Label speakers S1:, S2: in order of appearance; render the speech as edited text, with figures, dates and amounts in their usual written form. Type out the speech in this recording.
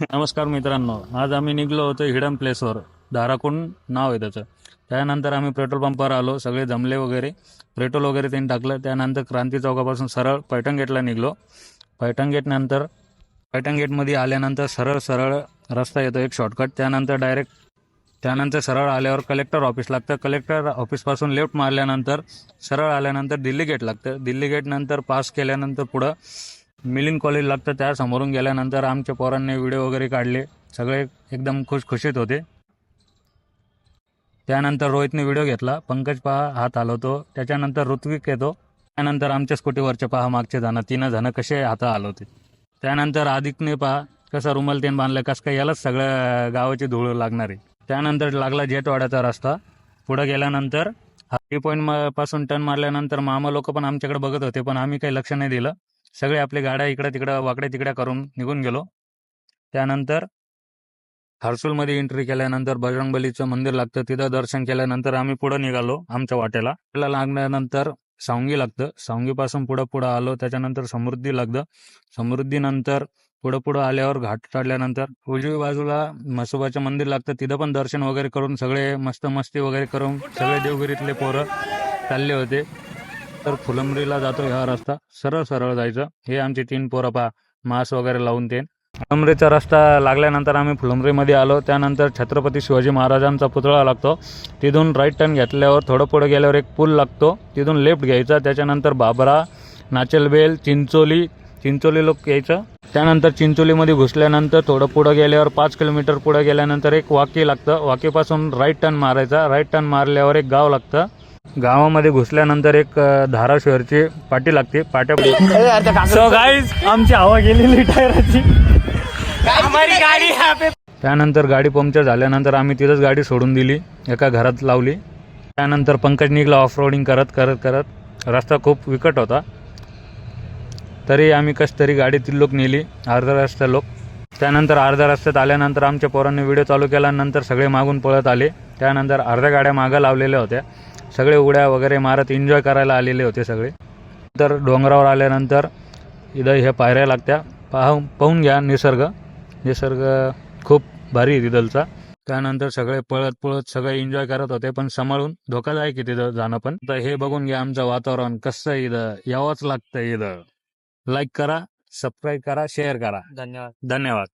S1: नमस्कार मित्रांनो, आज आम्ही निघलो होतो हिडन प्लेसवर. धाराकुंड नाव आहे त्याचं. त्यानंतर आम्ही पेट्रोल पंपावर आलो, सगळे जमले वगैरे, पेट्रोल वगैरे त्यांनी टाकलं. त्यानंतर क्रांती चौकापासून सरळ पैठण गेटला निघलो. पैठण गेटनंतर पैठण गेटमध्ये आल्यानंतर सरळ सरळ रस्ता येतो, एक शॉर्टकट. त्यानंतर सरळ आल्यावर कलेक्टर ऑफिस लागतं. कलेक्टर ऑफिसपासून लेफ्ट मारल्यानंतर सरळ आल्यानंतर दिल्ली गेट लागतं. दिल्ली गेटनंतर पास केल्यानंतर पुढं मिलिंद कॉलेज लागतं. त्या समोरून गेल्यानंतर आमच्या पोरांनी व्हिडिओ वगैरे काढले, सगळे एकदम खुशखुशीत होते. त्यानंतर रोहितने व्हिडिओ घेतला. पंकज पहा हात हलवतो. त्याच्यानंतर ऋत्विक येतो. त्यानंतर आमच्या स्कूटीवरचे पहा मागचे जण 3 जण कसे हात हलवते. त्यानंतर आदिकने पहा कसा रुमाल तेन बांधलं, कसं काय यालाच सगळ्या गावाची धूळ लागणार आहे. त्यानंतर लागला जेटवाड्याचा रस्ता. पुढे गेल्यानंतर हार्डी पॉईंट पासून टर्न मारल्यानंतर मामा लोक पण आमच्याकडे बघत होते, पण आम्ही काही लक्ष नाही दिलं. सगळे आपल्या गाड्या इकडं तिकडं वाकड्या तिकड्या करून निघून गेलो. त्यानंतर हर्सूलमध्ये एंट्री केल्यानंतर बजरंगबलीचं मंदिर लागतं, तिथं दर्शन केल्यानंतर आम्ही पुढं निघालो आमच्या वाटेला. त्याला लागल्यानंतर सावंगी लागतं. सावंगीपासून पुढं आलो. त्याच्यानंतर समृद्धी लागतं. समृद्धीनंतर पुढं आल्यावर घाट चढल्यानंतर उजवी बाजूला म्हसोबाचं मंदिर लागतं. तिथं पण दर्शन वगैरे करून सगळे मस्ती वगैरे करून सगळे देवगिरीतले पोरं चालले होते. तर फुलंब्रीला जातो हा रस्ता, सरळ सरळ जायचं. हे आमचे 3 पोरं पहा मास्क वगैरे लावून ते. फुलंब्रीचा रस्ता लागल्यानंतर आम्ही फुलंब्रीमध्ये आलो. त्यानंतर छत्रपती शिवाजी महाराजांचा पुतळा लागतो. तिथून राईट टर्न घेतल्यावर थोडं पुढे गेल्यावर एक पूल लागतो, तिथून लेफ्ट घ्यायचा. त्याच्यानंतर बाबरा, नाचलबेल, चिंचोली लोक यायचं. त्यानंतर चिंचोलीमध्ये घुसल्यानंतर थोडं पुढं गेल्यावर 5 किलोमीटर पुढं गेल्यानंतर एक वाकी लागतं. वाकीपासून राईट टर्न मारायचा. राईट टर्न मारल्यावर एक गाव लागतं. गावामध्ये घुसल्यानंतर एक धाराशिवची पाटी लागते. सो गाईज आमची हवा गेलेली टायराची. त्यानंतर गाडी पंक्चर झाल्यानंतर आम्ही तिथंच गाडी सोडून दिली, एका घरात लावली. त्यानंतर पंकज निघला ऑफ रोडिंग करत. रस्ता खूप विकट होता, तरी आम्ही कस तरी गाडी 3 लोक नेली, अर्धा रस्ता लोक. त्यानंतर अर्ध्या रस्त्यात आल्यानंतर आमच्या पोरांनी व्हिडिओ चालू केल्यानंतर सगळे मागून पळत आले. त्यानंतर अर्ध्या गाड्या मागं लावलेल्या होत्या. सगळे उड्या वगैरे मारत एन्जॉय करायला आलेले होते सगळे. तर डोंगरावर आल्यानंतर इथं हे पायऱ्या लागत्या, पाहून घ्या. निसर्ग खूप भारी आहे तिथलचा. त्यानंतर सगळे पळत सगळे एन्जॉय करत होते, पण सांभाळून, धोकादायक आहे तिथं जाणं पण. तर हे बघून घ्या आमचं वातावरण कसं आहे इथं. यावंच लागतं इथं. लाईक करा, सबस्क्राईब करा, शेअर करा.
S2: धन्यवाद.
S1: धन्यवाद.